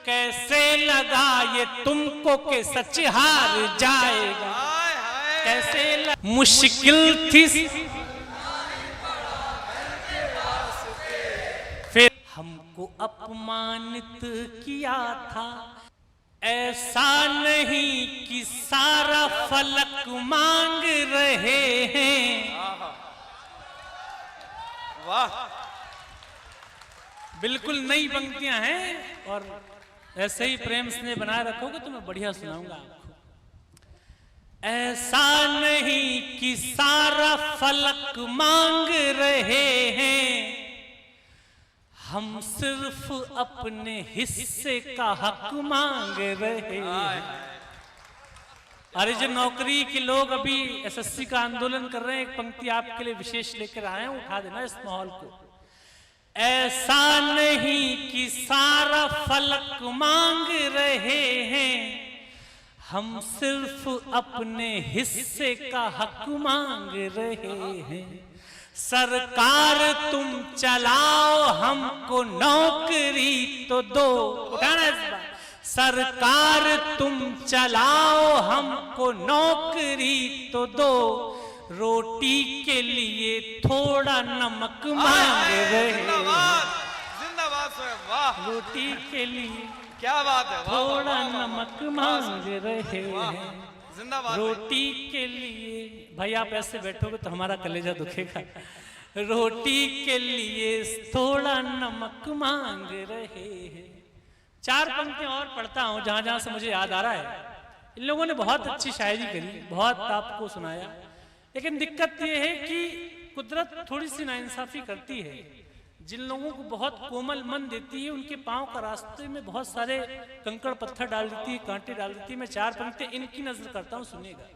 कैसे लगा ये तुमको के सच हार जाएगा, कैसे मुश्किल थी फिर हमको अपमानित किया था, ऐसा नहीं कि सारा फलक मांग रहे हैं। वाह, बिल्कुल नई पंक्तियां हैं और ऐसे ही प्रेम स्नेह बनाए रखोगे तो मैं बढ़िया सुनाऊंगा आपको। ऐसा नहीं कि सारा फलक मांग रहे हैं, हम सिर्फ अपने हिस्से का हक मांग रहे हैं। अरे जो नौकरी के लोग अभी एसएससी का आंदोलन कर रहे हैं, एक पंक्ति आपके लिए विशेष लेकर आए हैं, उठा देना इस माहौल को। ऐसा नहीं कि सारा फलक मांग रहे हैं, हम सिर्फ अपने हिस्से का हक मांग रहे हैं। सरकार तुम चलाओ हमको नौकरी तो दो, उठाना इस बार। सरकार तुम चलाओ हमको नौकरी तो दो, रोटी के लिए थोड़ा नमक मांग रहे हैं। जिंदाबाद स्वयं, वाह, रोटी के लिए क्या बात है, थोड़ा नमक मांग रहे हैं। जिंदाबाद। रोटी के लिए भाई आप ऐसे बैठोगे तो हमारा कलेजा दुखेगा। रोटी के लिए थोड़ा नमक मांग रहे हैं। चार पंक्तियां और पढ़ता हूं जहां जहां से मुझे याद आ रहा है। इन लोगों ने बहुत अच्छी शायरी करी, बहुत आपको सुनाया, लेकिन दिक्कत यह है कि कुदरत थोड़ी सी नाइंसाफी करती है। जिन लोगों को बहुत कोमल मन देती है उनके पांव का रास्ते में बहुत सारे कंकड़ पत्थर डाल देती है, कांटे डाल देती है। मैं चार पंक्तियां इनकी नजर करता हूं, सुनिएगा।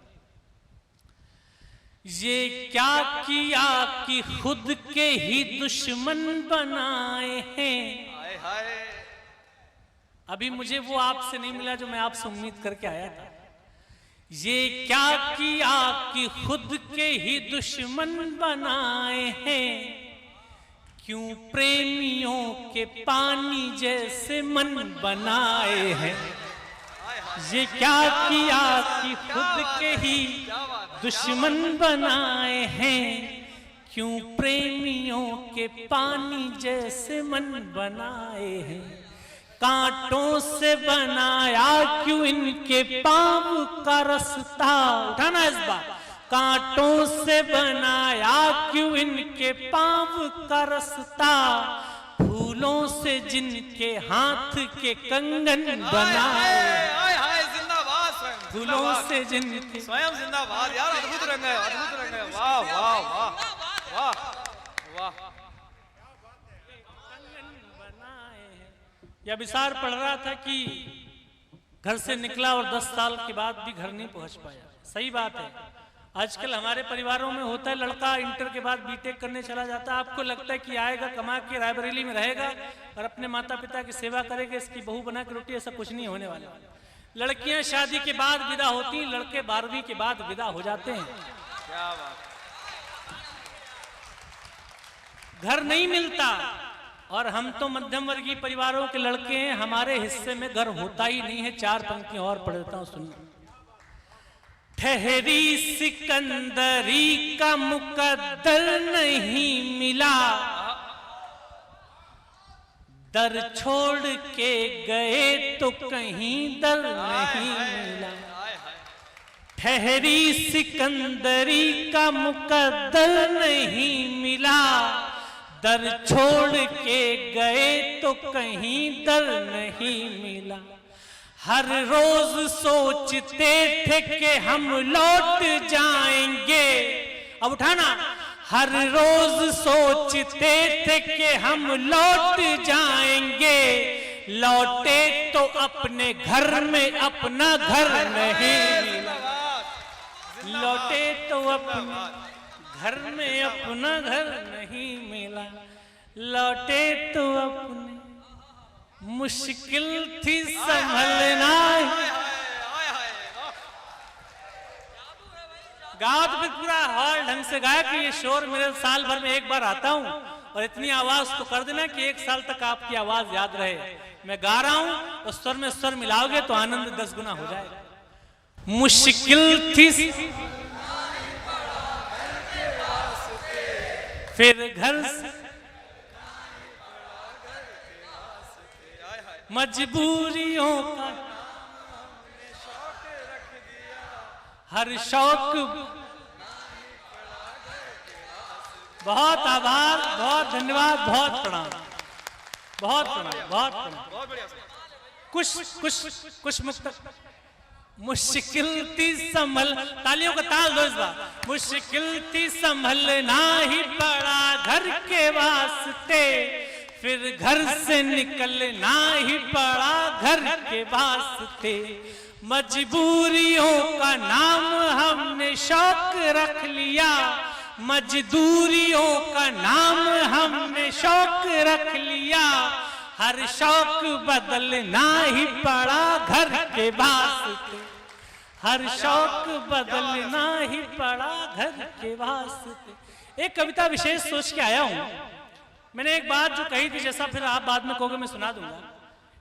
ये क्या किया कि खुद के ही दुश्मन बनाए हैं। हाय हाय, अभी मुझे वो आपसे नहीं मिला जो मैं आपसे उम्मीद करके आया था। ये क्या किया कि खुद के ही दुश्मन बनाए हैं, क्यों प्रेमियों के पानी जैसे मन बनाए हैं। ये क्या किया कि खुद के ही दुश्मन बनाए हैं, क्यों प्रेमियों के पानी जैसे मन बनाए हैं। कांटों से बनाया क्यों इनके पांव का रास्ता, उठाना इस बार। कांटों से बनाया क्यों इनके पांव का रास्ता, फूलों से जिनके हाथ के कंगन बनाए। जिंदाबाद स्वयं, फूलों से जिनके स्वयं जिंदाबाद। यार अद्भुत रंग है, अद्भुत रंग है, वाह वाह वाह वाह वाह। यह विचार पढ़ रहा था कि घर से निकला और 10 साल के बाद भी घर नहीं पहुंच पाया। सही बात है, आजकल हमारे परिवारों में होता है, लड़का इंटर के बाद बीटेक करने चला जाता है। आपको लगता है कि आएगा कमा के रायबरेली में रहेगा और अपने माता पिता की सेवा करेगा, इसकी बहू बना के रोटी, ऐसा कुछ नहीं होने वाला। लड़कियां शादी के बाद विदा होती हैं, लड़के 12वीं के बाद विदा हो जाते हैं। क्या बात, घर नहीं मिलता और हम तो मध्यम वर्गीय परिवारों के लड़के हैं, हमारे हिस्से में घर होता ही नहीं है। चार पंक्तियां और पढ़ देता हूं, सुनिए। ठहरी सिकंदरी का मुकद्दर नहीं मिला, दर छोड़ के गए तो कहीं दर नहीं मिला। ठहरी सिकंदरी का मुकद्दर नहीं मिला, दर छोड़ के गए तो कहीं दर नहीं मिला। हर रोज सोचते थे कि हम लौट जाएंगे, अब उठाना। हर रोज सोचते थे कि हम लौट जाएंगे, लौटे तो अपने घर में अपना घर नहीं मिला। लौटे तो अपने घर में अपना घर नहीं मिला, लौटे तो अपने मुश्किल थी संभलना। गा तो फिर पूरा हॉल ढंग से गाया कि ये शोर मेरे साल भर में एक बार आता हूं और इतनी आवाज तो कर देना कि 1 साल तक आपकी आवाज याद रहे। मैं गा रहा हूं और स्वर में स्वर मिलाओगे तो आनंद 10 गुना हो जाएगा। मुश्किल थी फिर घर से मजबूरियों का हर शौक। बहुत आभार, बहुत धन्यवाद, बहुत प्रणाम, बहुत प्रणाम, बहुत प्रणाम। बहुत बढ़िया। कुछ मुक्त मुश्किल थी संभल, तालियों का ताल दो इस बार। मुश्किल थी संभलना ही पड़ा घर के वास्ते, फिर घर से निकलना ही पड़ा घर के वास्ते। मजबूरियों का नाम हमने शौक रख लिया, मजदूरियों का नाम हमने शौक रख लिया। हर शौक बदलना ही पड़ा घर के वास्ते, हर शौक बदलना ही पड़ा घर के वास्ते। एक कविता विशेष सोच के आया हूं। मैंने एक बात जो कही थी, जैसा फिर आप बाद में कहोगे मैं सुना दूंगा।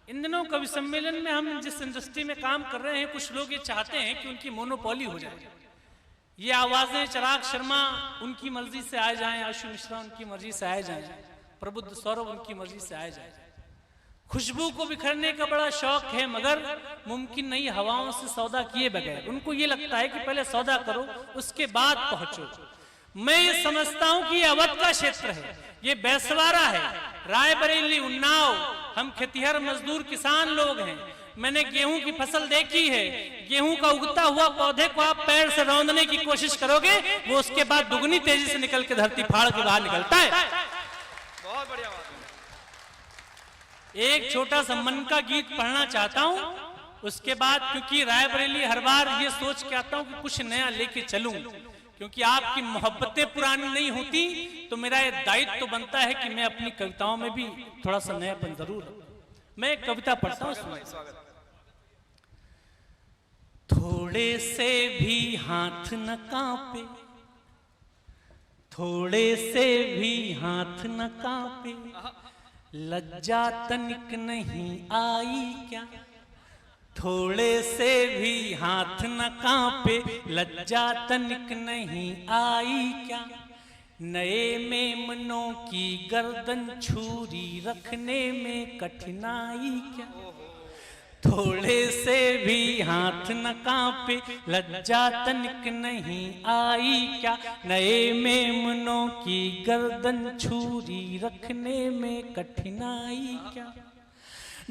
इन दिनों कवि सम्मेलन में हम जिस इंडस्ट्री में काम कर रहे हैं, कुछ लोग ये चाहते हैं कि उनकी मोनोपोली हो जाए। ये आवाजें चिराग शर्मा उनकी मर्जी से आए जाएं, आशु मिश्रा उनकी मर्जी से आए जाएं, प्रबुद्ध सौरभ उनकी मर्जी से आए जाएं। खुशबू को बिखरने का बड़ा शौक है, मगर मुमकिन नहीं हवाओं से सौदा किए बगैर। उनको ये लगता है कि पहले सौदा करो उसके बाद पहुंचो। मैं ये समझता हूं कि ये अवध का क्षेत्र है, ये बैसवारा है, रायबरेली, उन्नाव। हम खेतिहर मजदूर किसान लोग हैं। मैंने गेहूं की फसल देखी है। गेहूं का उगता हुआ पौधे को आप पैर से रौंदने की कोशिश करोगे, वो उसके बाद दुगनी तेजी से निकल के धरती फाड़ के बाहर निकलता है। बहुत बढ़िया बात। एक छोटा सा मन का गीत पढ़ना चाहता हूं, उसके बाद क्योंकि रायबरेली हर बार ये सोच के आता हूं कि कुछ नया लेके चलूं, क्योंकि आपकी मोहब्बतें पुरानी नहीं होती तो मेरा ये दायित्व तो बनता है कि मैं अपनी कविताओं में भी थोड़ा सा नयापन जरूर। मैं एक कविता पढ़ता हूं, थोड़े से भी हाथ न कांपे, थोड़े से भी हाथ न कांपे, लज्जा तनिक नहीं आई क्या। थोड़े से भी हाथ न कांपे, लज्जा तनिक नहीं आई क्या। नए मेमनों की गर्दन छुरी रखने में कठिनाई क्या। थोड़े से भी हाथ न कांपे, लज्जा तनिक नहीं आई क्या। नए मेमनों की गर्दन छुरी रखने में कठिनाई क्या।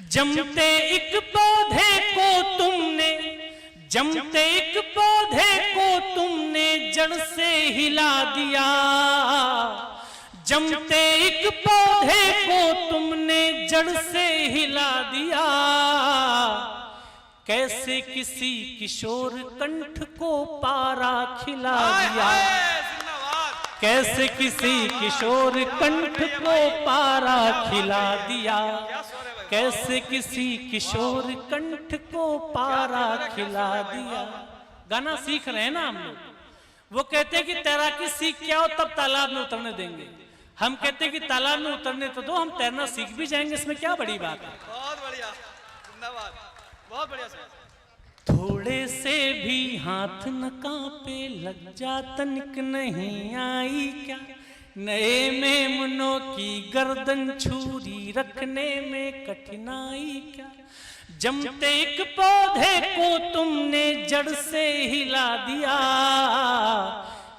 जमते एक पौधे को तुमने, जमते एक पौधे को तुमने जड़ से हिला दिया। जमते एक पौधे को तुमने जड़ से हिला दिया। कैसे किसी किशोर कंठ को पारा खिला दिया। कैसे किसी किशोर कंठ को पारा खिला दिया। कैसे किसी किशोर कंठ को पारा खिला दिया। गाना सीख रहे हैं ना हम लोग। वो कहते हैं कि तैराकी सीख के आओ तब तालाब में उतरने देंगे। हम कहते हैं कि तालाब में उतरने तो दो, हम तैरना सीख भी जाएंगे, इसमें क्या बड़ी बात है। बहुत बढ़िया, धन्यवाद, बहुत बढ़िया। थोड़े से भी हाथ न कांपे, लज्जा तनिक नहीं आई क्या। नए मेमनों की गर्दन छुरी रखने में कठिनाई क्या। जमते एक पौधे को तुमने जड़ से हिला दिया।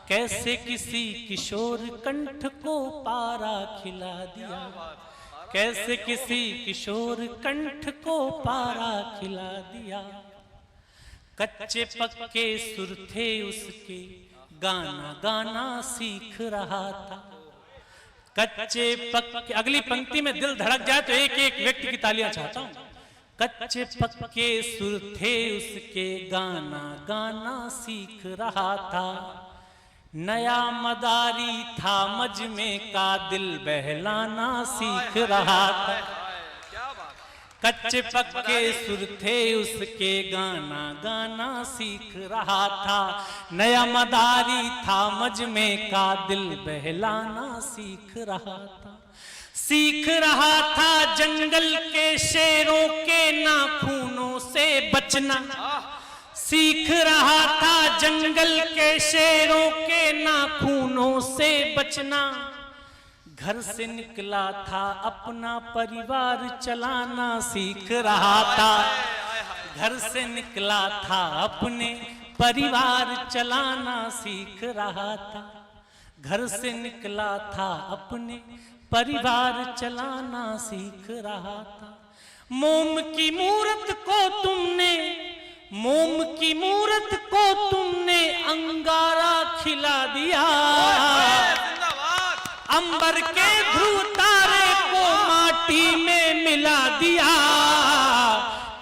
कैसे किसी किशोर कंठ को पारा खिला दिया। कैसे किसी किशोर कंठ को पारा खिला दिया। कच्चे पक्के सुर थे उसके, गाना गाना सीख रहा था। कच्चे पक्के, अगली पंक्ति में दिल धड़क जाए तो एक एक व्यक्ति की तालियां चाहता हूं। कच्चे पक्के सुर थे उसके, गाना गाना सीख रहा था। नया मदारी था मजमे का, दिल बहलाना सीख रहा था। कच्चे पक्के सुर थे उसके, गाना गाना सीख रहा था। नया मदारी था मजमे का, दिल बहलाना सीख रहा था। सीख रहा था जंगल के शेरों के नाखूनों से बचना, सीख रहा था जंगल के शेरों के नाखूनों से बचना। घर से निकला था अपना परिवार चलाना सीख रहा था, घर से निकला था अपने परिवार चलाना सीख रहा था, घर से निकला था अपने परिवार चलाना सीख रहा था। मोम की मूरत को तुमने, मोम की मूरत को तुमने अंगारा खिला दिया, अंबर के ध्रुव तारे को माटी में मिला दिया।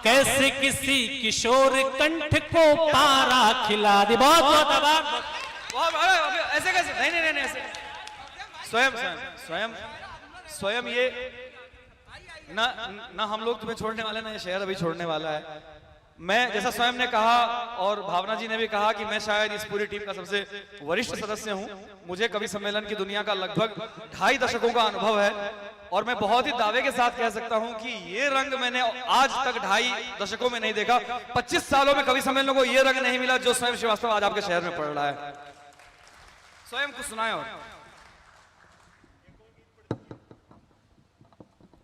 कैसे किसी किशोर कंठ को पारा खिला दी। बहुत बहुत आभार। ऐसे कैसे? नहीं नहीं नहीं ऐसे। स्वयं स्वयं स्वयं स्वयं ये ना हम लोग तुम्हें छोड़ने वाले, ना ये शहर अभी छोड़ने वाला है। मैं जैसा स्वयं ने कहा और भावना जी ने भी कहा कि मैं शायद इस पूरी टीम का सबसे वरिष्ठ सदस्य हूं। मुझे कवि सम्मेलन की दुनिया का लगभग 2.5 दशकों का अनुभव है और मैं बहुत ही दावे के साथ कह सकता हूं कि ये रंग मैंने आज तक 2.5 दशकों में नहीं देखा। 25 सालों में कवि सम्मेलनों को ये रंग नहीं मिला जो स्वयं श्रीवास्तव आज आपके शहर में पड़ रहा है। स्वयं कुछ सुनाए। और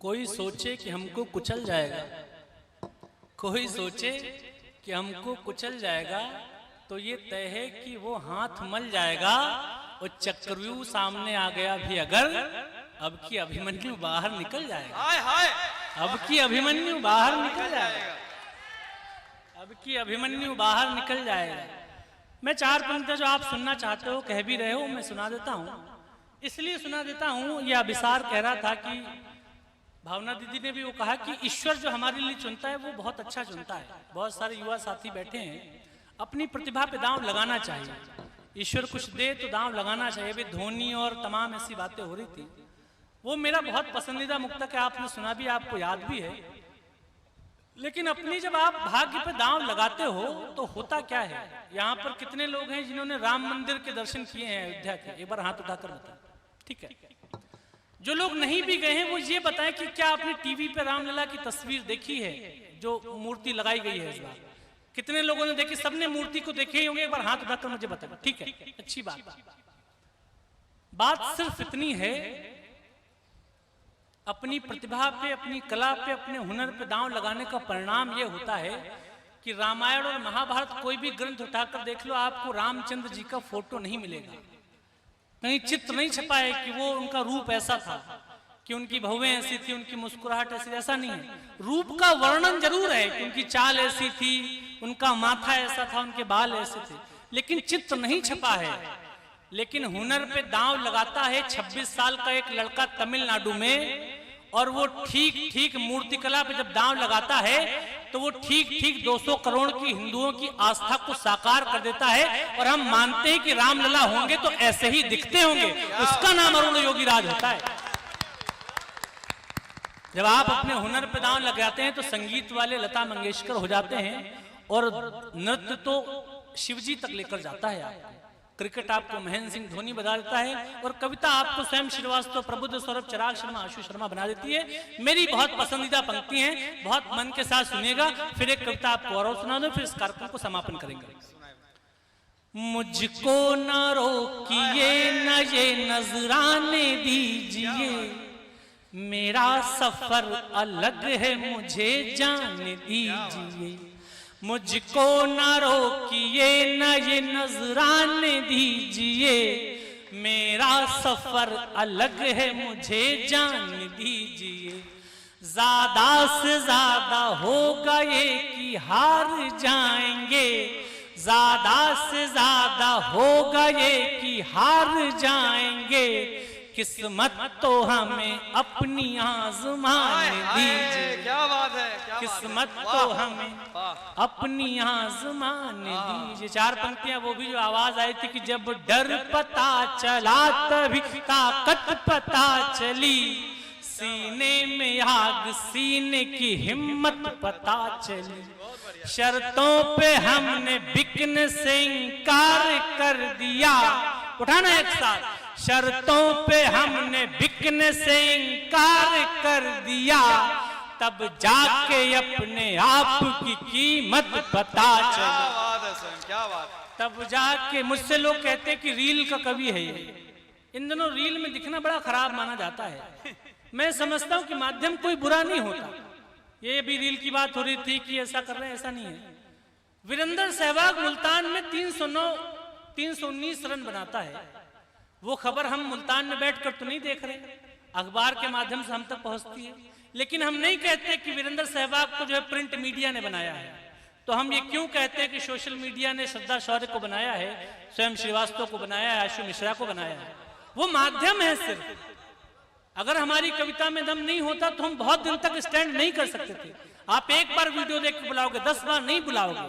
कोई सोचे कि हमको कुचल जाएगा, कोई सोचे कि हमको कुचल जाएगा, तो ये तय है कि वो हाथ मल जाएगा। और चक्रव्यूह सामने आ गया भी अगर, अब की अभिमन्यु बाहर निकल जाएगा। हाय हाय, अब की अभिमन्यु बाहर निकल जाएगा, अब की अभिमन्यु बाहर निकल जाएगा। मैं 4 पंक्तियां जो आप सुनना चाहते हो, कह भी रहे हो, मैं सुना देता हूं। इसलिए सुना देता हूं, यह अभिसार कह रहा था कि भावना दीदी ने भी वो कहा कि ईश्वर जो हमारे लिए चुनता है वो बहुत अच्छा चुनता है। बहुत सारे युवा साथी बैठे हैं, अपनी प्रतिभा पे दांव लगाना चाहिए। ईश्वर कुछ दे तो दांव लगाना चाहिए। भी धोनी और तमाम ऐसी बातें हो रही थी, वो मेरा बहुत पसंदीदा मुक्तक है, आपने सुना भी, आपको याद भी है। लेकिन अपनी जब आप भाग्य पे दांव लगाते हो तो होता क्या है। यहाँ पर कितने लोग हैं जिन्होंने राम मंदिर के दर्शन किए हैं अयोध्या के? एक बार हाथ उठाकर बताएं। ठीक है, जो लोग नहीं भी गए हैं वो ये बताएं कि क्या आपने टीवी पे रामलला की तस्वीर देखी है जो मूर्ति लगाई गई है इस बार? कितने लोगों ने देखी? सबने मूर्ति को देखे ही होंगे। एक बार हाथ उठाकर मुझे बताएं। ठीक है, अच्छी बात सिर्फ इतनी है, अपनी प्रतिभा पे, अपनी कला पे, अपने हुनर पे दांव लगाने का परिणाम ये होता है कि रामायण और महाभारत कोई भी ग्रंथ उठाकर देख लो, आपको रामचंद्र जी का फोटो नहीं मिलेगा। कहीं चित्र नहीं छपा है कि वो उनका रूप ऐसा था, कि उनकी बहुएं ऐसी थी, उनकी मुस्कुराहट ऐसी, ऐसा नहीं है। रूप का वर्णन जरूर है कि उनकी चाल ऐसी थी, उनका माथा ऐसा था, उनके बाल ऐसे थे, लेकिन चित्र नहीं छपा है। लेकिन हुनर पे दांव लगाता है 26 साल का एक लड़का तमिलनाडु में, और वो ठीक मूर्तिकला पे जब दांव लगाता है तो वो ठीक 200 करोड़ की हिंदुओं की आस्था को साकार कर देता है। और हम मानते हैं कि रामलला होंगे तो ऐसे ही दिखते होंगे। उसका नाम अरुण योगी राज होता है। जब आप अपने हुनर पे दांव लगाते हैं तो संगीत वाले लता मंगेशकर हो जाते हैं, और नृत्य तो शिवजी तक लेकर जाता है आपको। क्रिकेट आपको महेंद्र सिंह धोनी बना देता है, और कविता आपको स्वयं श्रीवास्तव, प्रबुद्ध सौरभ, चिराग शर्मा, आशु शर्मा बना देती है। मेरी बहुत पसंदीदा पंक्ति है, बहुत मन के साथ सुनिएगा। फिर एक कविता आपको और सुना दो, फिर इस कार्यक्रम को समापन करेंगे। मुझको न रोकिए, न ये नजराने दीजिए, मेरा सफर अलग है, मुझे जाने दीजिए। मुझको न रोकिए, न ये नजराने दीजिए, मेरा सफर अलग है, मुझे जान दीजिए। ज्यादा से ज्यादा होगा ये कि हार जाएंगे, ज्यादा से ज्यादा होगा ये कि हार जाएंगे। किस्मत तो हमें अपनी आजमाने दीजिए। क्या बात है, क्या किस्मत तो हमें अपनी आजमाने दीजिए। 4 पंक्तियां वो भी जो आवाज आई थी कि जब डर पता चला तभी ताकत पता चली, सीने में आग, सीने की हिम्मत पता चली। शर्तों पे हमने बिकने से इनकार कर दिया। उठाना एक साथ। शर्तों पे हमने बिकने से इनकार कर दिया, तब जाके अपने आप की कीमत पता चली। क्या बात है सर, क्या बात। तब जाके मुझसे लोग कहते हैं कि रील का कवि है ये। इन दिनों रील में दिखना बड़ा खराब माना जाता है। मैं समझता हूं कि माध्यम कोई बुरा नहीं होता। ये अभी रील की बात हो रही थी कि ऐसा कर रहे हैं, ऐसा नहीं है। वीरेंद्र सहवाग मुल्तान में 319 रन बनाता है। वो खबर हम मुल्तान में बैठकर तो नहीं देख रहे, अखबार के माध्यम से हम तक पहुंचती है। लेकिन हम नहीं कहते कि वीरेंद्र सहवाग को जो है प्रिंट मीडिया ने बनाया है। तो हम ये क्यों कहते हैं कि सोशल मीडिया ने श्रद्धा शौर्य को बनाया है, स्वयं श्रीवास्तव को बनाया है, आशु मिश्रा को बनाया है। वो माध्यम है सिर्फ। अगर हमारी कविता में दम नहीं होता तो हम बहुत दिन तक स्टैंड नहीं कर सकते थे। आप एक बार वीडियो देख के बुलाओगे, 10 बार नहीं बुलाओगे।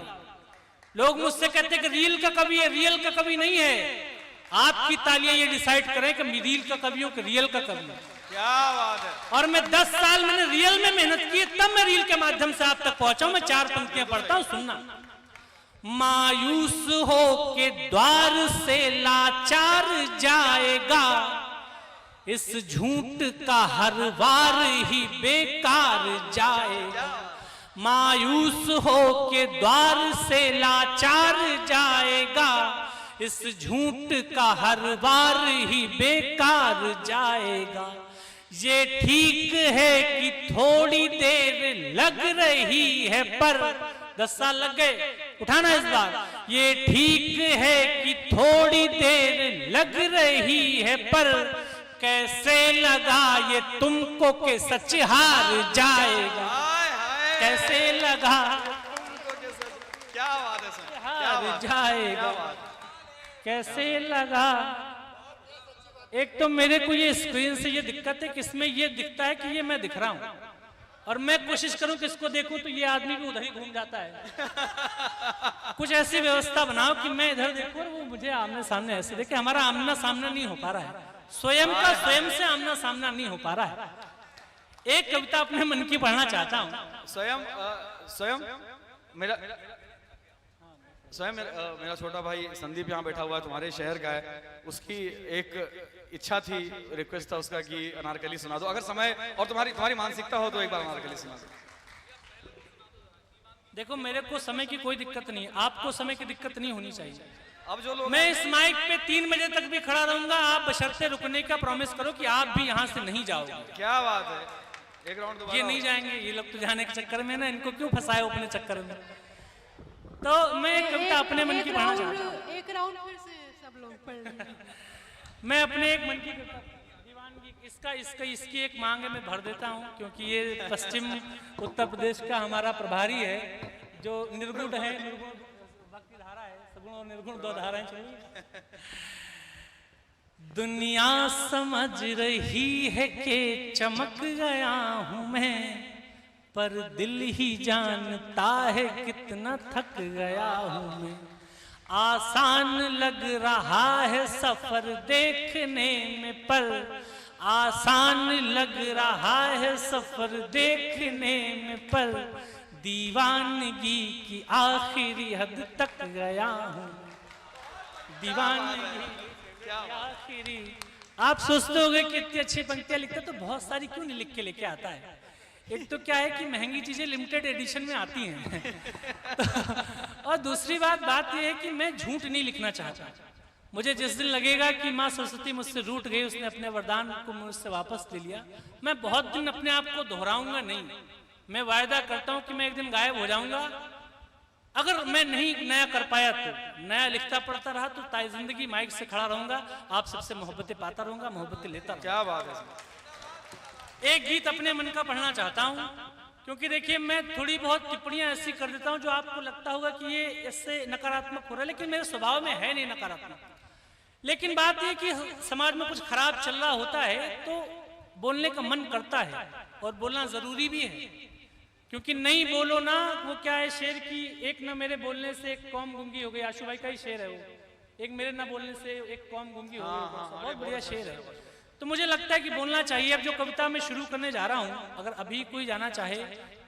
लोग मुझसे कहते हैं कि रील का कवि है, रियल का कवि नहीं है। आपकी तालियां ये डिसाइड करें कि मैं रील का कवि हूं कि रियल का कवि हूं। क्या बात है। और मैं 10 साल मैंने रियल में मेहनत की, तब मैं रील के माध्यम से आप तक पहुंचा हूं। मैं 4 पंक्तियां पढ़ता हूं, सुनना। मायूस हो के द्वार से लाचार जाएगा, इस झूठ का हर वार ही बेकार जाएगा। मायूस हो के द्वार से लाचार जाएगा, इस झूठ का हर वार ही बेकार जाएगा। ये ठीक है कि थोड़ी देर लग रही है, पर 10 साल लग गए, उठाना इस बार। ये ठीक है कि थोड़ी देर लग रही है, पर कैसे लगा ये तुमको कि सच हार जाएगा। कैसे लगा क्या बात है सर, हार जाएगा। कैसे लगा। एक तो मेरे को ये स्क्रीन से ये दिक्कत है कि इसमें ये दिखता है कि ये मैं दिख रहा हूं, और मैं कोशिश करूं कि इसको देखूं तो ये आदमी भी उधर ही घूम जाता है। कुछ ऐसी व्यवस्था बनाओ कि मैं इधर देखूं और वो मुझे आमने सामने ऐसे देखे। हमारा आमना सामना नहीं हो पा रहा है, स्वयं का स्वयं से आमना सामना नहीं हो पा रहा है। एक कविता अपने मन की पढ़ना चाहता हूं। स्वयं मेरा छोटा भाई संदीप यहाँ बैठा हुआ है, तुम्हारे शहर का है। उसकी एक इच्छा थी, रिक्वेस्ट था उसका कि अनारकली सुना दो, अगर समय और तुम्हारी मानसिकता हो तो एक बार अनारकली सुना दो। देखो, मेरे को समय की कोई दिक्कत नहीं है, आपको समय की दिक्कत नहीं होनी चाहिए। अब जो लोग, मैं इस माइक पे 3 बजे तक भी खड़ा रहूंगा, आप बशर्ते रुकने का प्रॉमिस करो कि आप भी यहाँ से नहीं जाओगे। क्या बात है। एक राउंड ये नहीं जाएंगे, ये लोग तो जाने के चक्कर में ना, इनको क्यों फंसाए अपने चक्कर में। तो मैं एक कविता अपने मन की पढ़ना चाहता हूँ। एक राउंड फिर से सब लोग पढ़ लेंगे। मैं अपने एक मन की कविता, दीवानगी, इसकी एक मांग है, मैं भर देता हूँ, क्योंकि ये पश्चिम उत्तर प्रदेश का हमारा प्रभारी है, जो निर्गुण है, निर्गुण भक्ति धारा है, सगुण और निर्गुण 2 धाराएं चली। दुनिया समझ रही है कि चमक गया हूं मैं, पर दिल ही जानता है कितना थक गया हूं मैं। आसान लग रहा है सफर देखने में, पर आसान लग रहा है सफर देखने में, पर दीवानगी की आखिरी हद तक गया हूं। दीवानगी की आखिरी। आप सोचते होंगे कि इतनी अच्छी पंक्तियां लिखते तो बहुत सारी क्यों नहीं लिख के लेके आता है। एक तो क्या है कि महंगी चीजें लिमिटेड एडिशन में आती हैं। और दूसरी बात यह है कि मैं झूठ नहीं लिखना चाहता। मुझे जिस दिन लगेगा कि माँ सरस्वती मुझसे रूठ गई, उसने अपने वरदान को मुझसे वापस ले लिया, मैं बहुत दिन अपने आप को दोहराऊंगा नहीं। मैं वायदा करता हूं कि मैं एक दिन गायब हो जाऊंगा। अगर मैं नहीं नया कर पाया तो नया लिखता पढ़ता रहा तो ताई जिंदगी माइक से खड़ा रहूंगा, आप सबसे मोहब्बतें पाता रहूंगा, मोहब्बतें लेता रहूंगा। क्या बात है। एक गीत अपने मन का पढ़ना चाहता हूं, क्योंकि देखिए मैं थोड़ी बहुत टिप्पणियां ऐसी कर देता हूं जो आपको लगता होगा कि ये इससे नकारात्मक हो रहा है, लेकिन मेरे स्वभाव में है नहीं नकारात्मक। लेकिन बात यह कि समाज में कुछ खराब चल रहा होता है तो बोलने का मन करता है, और बोलना जरूरी भी है, क्योंकि नहीं बोलो ना, वो क्या है शेर की, एक ना मेरे बोलने से एक कौम गूंगी हो गई। आशु भाई का ही शेर है वो, एक मेरे ना बोलने से एक कौम गूंगी हो गई। बहुत बढ़िया शेर है। तो मुझे लगता है कि बोलना चाहिए। अब जो कविता मैं शुरू करने जा रहा हूं, अगर अभी कोई जाना चाहे,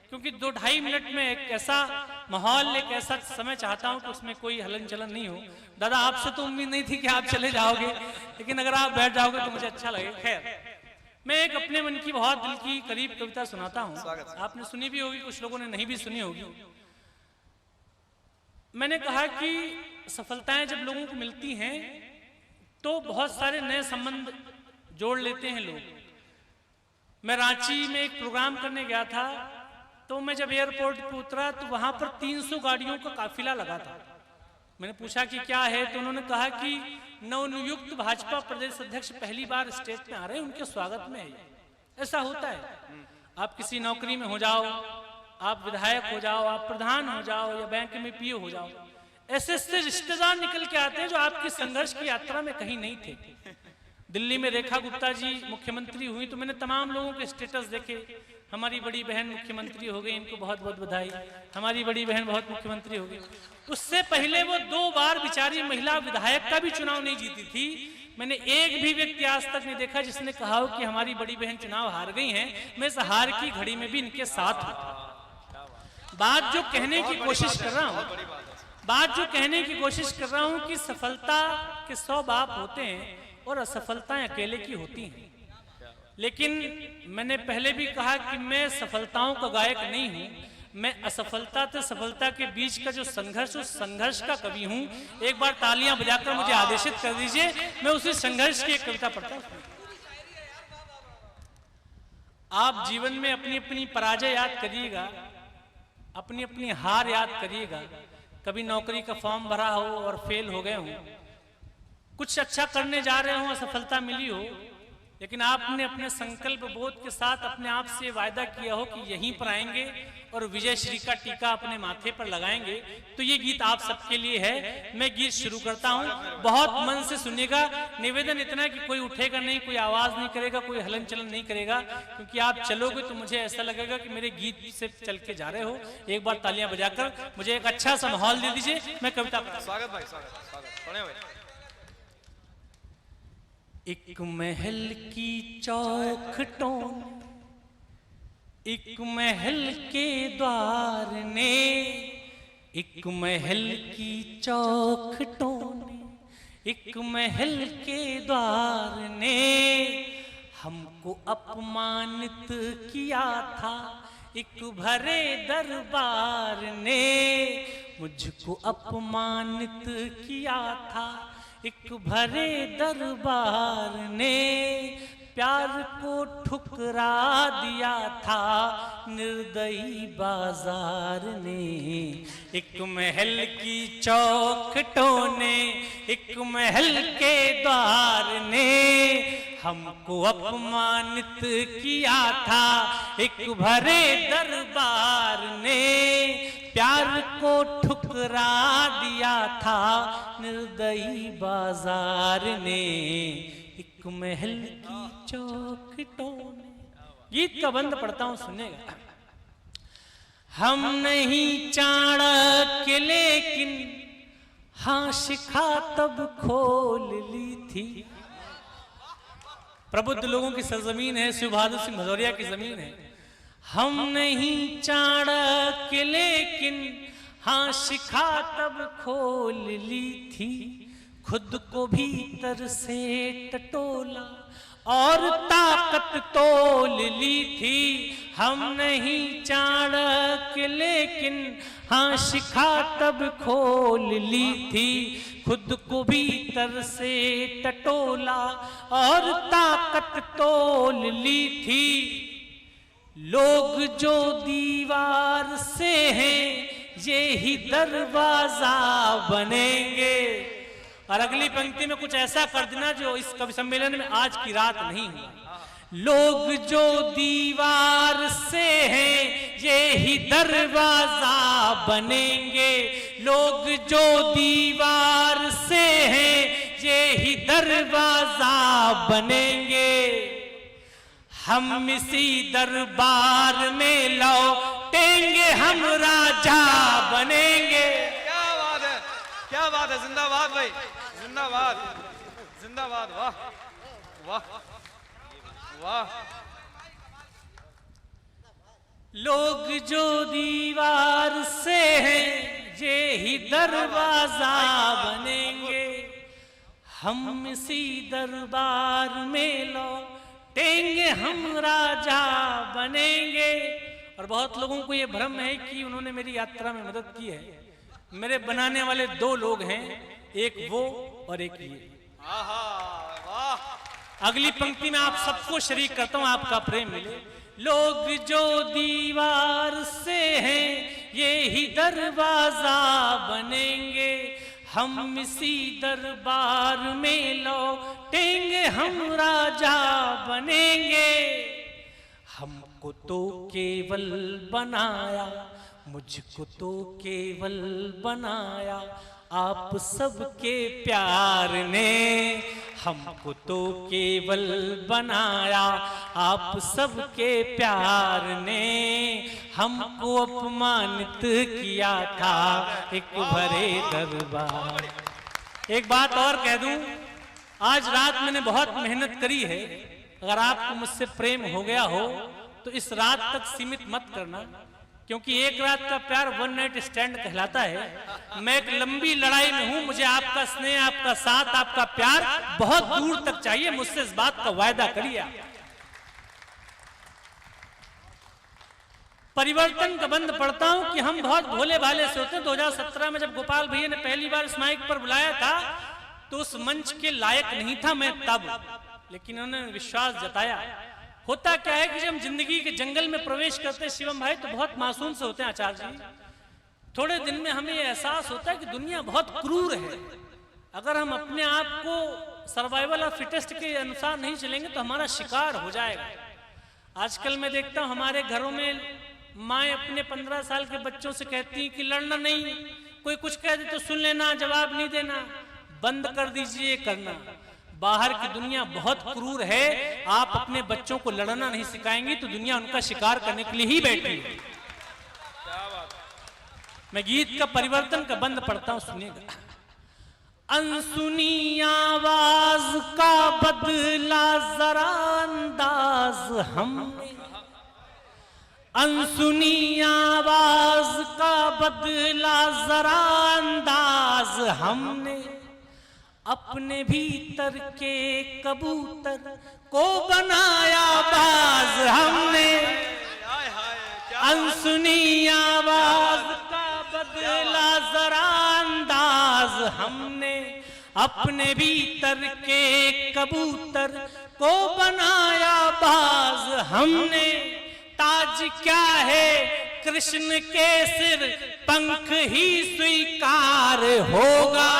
क्योंकि 2-2.5 मिनट में एक ऐसा माहौल एक ऐसा समय चाहता हूं कि उसमें कोई हलन चलन नहीं हो। दादा आपसे तो उम्मीद नहीं थी कि आप चले जाओगे, लेकिन अगर आप बैठ जाओगे तो मुझे अच्छा लगेगा। खैर, मैं एक अपने मन की बहुत दिल की करीब कविता सुनाता हूं। आपने सुनी भी होगी, कुछ लोगों ने नहीं भी सुनी होगी। मैंने कहा कि सफलताएं जब लोगों को मिलती हैं तो बहुत सारे नए संबंध जोड़ लेते हैं लोग। मैं रांची में एक प्रोग्राम करने गया था, तो मैं जब एयरपोर्ट पे उतरा तो वहां पर 300 गाड़ियों का काफिला लगा था। मैंने पूछा कि क्या है, तो उन्होंने कहा कि नवनियुक्त भाजपा प्रदेश अध्यक्ष पहली बार स्टेज पे आ रहे हैं, उनके स्वागत में है। ऐसा होता है, आप किसी नौकरी में हो जाओ, आप विधायक हो जाओ, आप प्रधान हो जाओ या बैंक में पीओ हो जाओ, ऐसे ऐसे रिश्तेदार निकल के आते हैं जो आपकी संघर्ष की यात्रा में कहीं नहीं थे। दिल्ली में रेखा गुप्ता जी मुख्यमंत्री हुई तो मैंने तमाम लोगों के स्टेटस देखे, हमारी बड़ी बहन मुख्यमंत्री हो गई, इनको बहुत बहुत बधाई, हमारी बड़ी बहन बहुत मुख्यमंत्री हो गई। उससे पहले वो 2 बार बेचारी महिला विधायक का भी चुनाव नहीं जीती थी। मैंने एक भी व्यक्ति आज तक नहीं देखा जिसने कहा हो कि हमारी बड़ी बहन चुनाव हार गई हैं, मैं इस हार की घड़ी में भी इनके साथ हूं। बात जो कहने की कोशिश कर रहा हूं, कि सफलता के 100 बाप होते हैं और असफलताएं अकेले की होती हैं। लेकिन मैंने पहले भी कहा कि मैं सफलताओं का गायक नहीं हूं, मैं असफलता से सफलता के बीच का जो संघर्ष, उस संघर्ष का कवि हूं। एक बार तालियां बजाकर मुझे आदेशित कर दीजिए, मैं उसी संघर्ष की एक कविता पढ़ता हूं। आप जीवन में अपनी अपनी पराजय याद करिएगा, अपनी अपनी हार याद करिएगा। कभी नौकरी का फॉर्म भरा हो और फेल हो गए हो, कुछ अच्छा करने जा रहे हो, असफलता मिली हो, लेकिन आपने अपने संकल्प बोध के साथ अपने आप से वायदा किया हो कि यहीं पर आएंगे और विजय श्री का टीका अपने माथे पर लगाएंगे, तो ये गीत आप सबके लिए है। मैं गीत शुरू करता हूं, बहुत मन से सुनिएगा। निवेदन इतना है कि कोई उठेगा नहीं, कोई आवाज नहीं करेगा, कोई हलन चलन नहीं करेगा, क्योंकि आप चलोगे तो मुझे ऐसा लगेगा कि मेरे गीत से चल के जा रहे हो। एक बार तालियां बजाकर मुझे एक अच्छा सा माहौल दे दीजिए, मैं कविता। स्वागत भाई, स्वागत। एक महल की चौखटों, एक महल के द्वार ने, एक महल की चौखटों ने, एक महल के द्वार ने हमको अपमानित किया था, एक भरे दरबार ने मुझको अपमानित किया था, एक भरे दरबार ने प्यार को ठुकरा दिया था निर्दयी बाजार ने। एक महल की चौखटों ने, एक महल के द्वार ने हमको अपमानित किया था, एक भरे दरबार ने प्यार को ठुकरा दिया था निर्दयी बाजार ने। एक महल की चौखटों ने। गीत का बंद पढ़ता हूं, सुनेगा। हम नहीं चाणक्य लेकिन हाँ शिखा तब खोल ली थी। प्रबुद्ध लोगों की सरजमीन है, शिव बहादुर सिंह भदौरिया की जमीन है। हम नहीं चाणक्य लेकिन हाँ शिखा तब खोल ली थी, खुद को भीतर से टटोला और ताकत तोल ली थी। हम नहीं चाणक्य लेकिन हाँ शिखा तब खोल ली थी, खुद को भीतर से टटोला और ताकत तोल ली थी। लोग जो दीवार से हैं ये ही दरवाजा बनेंगे। और अगली पंक्ति में कुछ ऐसा कर देना जो इस कवि सम्मेलन में आज की रात नहीं हुआ। लोग जो दीवार से हैं ये ही दरवाजा बनेंगे। लोग जो दीवार से हैं ये ही दरवाजा बनेंगे। हम इसी दरबार में लौटेंगे, हम राजा बनेंगे। क्या बात है, क्या बात है। जिंदाबाद भाई, जिंदाबाद, जिंदाबाद। वाह वाह वाह। लोग जो दीवार से हैं ही दरवाजा बनेंगे, हम इसी दरबार में लौटेंगे, हम राजा बनेंगे। और बहुत लोगों को ये भ्रम है कि उन्होंने मेरी यात्रा में मदद की है। मेरे बनाने वाले दो लोग हैं, एक वो और एक ये। अगली पंक्ति में आप सबको शरीक करता हूं, आपका प्रेम मिले। लोग जो दीवार से हैं ये ही दरवाजा बनेंगे, हम इसी दरबार में लौटेंगे, हम राजा बनेंगे। हमको तो केवल बनाया, मुझको तो केवल बनाया आप सबके प्यार ने, हमको तो केवल बनाया आप सबके प्यार ने, हमको अपमानित किया था एक भरे दरबार। एक बात और कह दूं, आज रात मैंने बहुत मेहनत करी है। अगर आपको मुझसे प्रेम हो गया हो तो इस रात तक सीमित मत करना, क्योंकि एक रात का प्यार वन नाइट स्टैंड कहलाता है। मैं एक लंबी लड़ाई में हूं, मुझे आपका स्नेह, आपका साथ, आपका प्यार बहुत दूर तक चाहिए। मुझसे इस बात का वायदा करिए। परिवर्तन का बंद पढ़ता हूं कि हम बहुत भोले भाले से होते हैं। 2017 में जब गोपाल भैया ने पहली बार इस माइक पर बुलाया था तो उस मंच के लायक नहीं था मैं तब, लेकिन उन्होंने विश्वास जताया। होता क्या है कि जब हम जिंदगी के जंगल में प्रवेश करते हैं शिवम भाई, तो बहुत मासूम से होते हैं आचार्य जी। थोड़े दिन में हमें यह एहसास होता है कि दुनिया बहुत क्रूर है। अगर हम अपने आप को सर्वाइवल और फिटेस्ट के अनुसार नहीं चलेंगे तो हमारा शिकार हो जाएगा। आजकल मैं देखता हूं हमारे घरों में माएँ अपने 15 साल के बच्चों से कहती हैं कि लड़ना नहीं, कोई कुछ कह दे तो सुन लेना, जवाब नहीं देना, बंद कर दीजिए करना। बाहर की दुनिया बहुत क्रूर है। आप अपने बच्चों को लड़ना नहीं सिखाएंगे तो दुनिया उनका शिकार करने के लिए ही बैठी है। मैं गीत का परिवर्तन का बंद पढ़ता हूं, सुनिएगा। अनसुनी आवाज का बदला जरा अंदाज हमने, अनसुनी आवाज का बदला जरा अंदाज हमने, अपने भीतर के कबूतर को बनाया बाज हमने। अनसुनी आवाज का बदला जरा अंदाज हमने, अपने भीतर के कबूतर को बनाया बाज हमने। ताज क्या है कृष्ण के सिर, पंख ही स्वीकार होगा।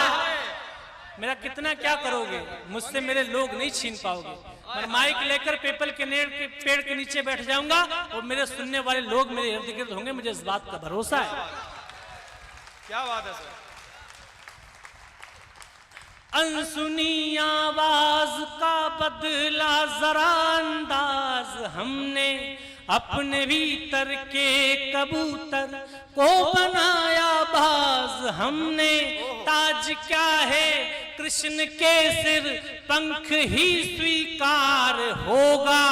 मेरा कितना क्या करोगे, मुझसे मेरे लोग नहीं छीन पाओगे। मैं माइक लेकर पेपर के पेड़ के नीचे बैठ जाऊंगा और मेरे सुनने वाले लोग मेरे इर्द गिर्द होंगे, मुझे इस बात का भरोसा है। क्या बात है सर। अनसुनी आवाज का बदला जरा अंदाज हमने, अपने भीतर के कबूतर को बनाया बाज हमने। ताज क्या है कृष्ण के सिर, पंख ही स्वीकार होगा।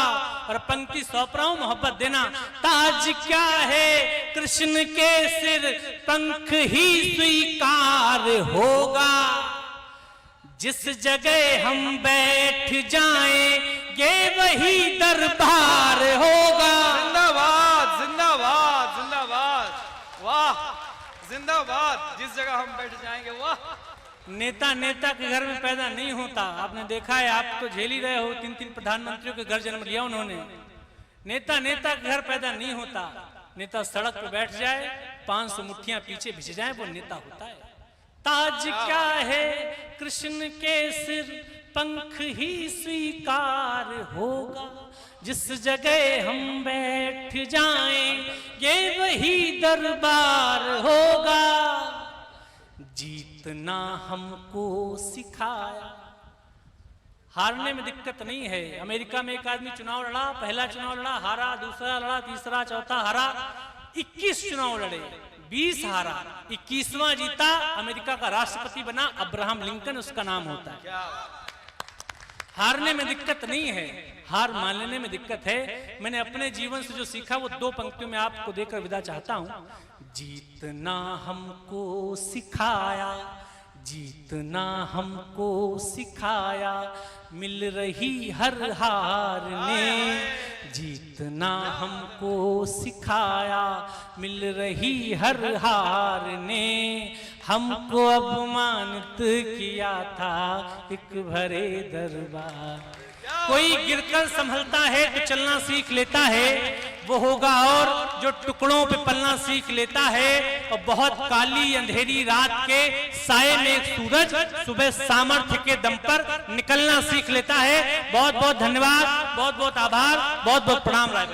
और पंक्ति सौंप रहा हूं, मोहब्बत देना। ताज क्या है कृष्ण के सिर, पंख ही स्वीकार होगा। जिस जगह हम बैठ जाएं ये वही दरबार होगा। जिंदाबाद जिंदाबाद जिंदाबाद, वाह जिंदाबाद। जिस जगह हम बैठ जाएंगे, वाह। नेता नेता के घर में पैदा नहीं होता। आपने देखा है, आप तो झेल ही रहे हो, 3 प्रधानमंत्रियों के घर जन्म लिया उन्होंने। नेता नेता के घर पैदा नहीं होता। नेता सड़क पर बैठ जाए, 500 मुट्ठियां पीछे भिज जाए, वो नेता होता है। ताज क्या है कृष्ण के सिर, पंख ही स्वीकार होगा। जिस जगह हम बैठ जाएं ये वही दरबार होगा। जीतना हमको सिखाया, हारने में दिक्कत नहीं है। अमेरिका में एक आदमी चुनाव लड़ा, पहला चुनाव लड़ा, हारा, दूसरा लड़ा, तीसरा, चौथा हारा, 21 चुनाव लड़े, 20 हारा, 21वां जीता, अमेरिका का राष्ट्रपति बना, अब्राहम लिंकन उसका नाम होता है। हारने में दिक्कत नहीं है, हार मान लेने में दिक्कत है। मैंने अपने जीवन से जो सीखा वो 2 पंक्तियों में आपको देकर विदा चाहता हूं। जीतना हमको सिखाया, जीतना हमको सिखाया, मिल रही हर हार ने। जीतना हमको सिखाया, मिल रही हर हार ने। हमको अपमानित किया था एक भरे दरबार। कोई गिरकर संभलता है तो चलना सीख लेता है, वो होगा और जो टुकड़ों पे पलना सीख लेता है। और बहुत काली अंधेरी रात के साए में एक सूरज सुबह सामर्थ्य के दम पर निकलना सीख लेता है। बहुत बहुत धन्यवाद, बहुत बहुत आभार, बहुत बहुत प्रणाम राय।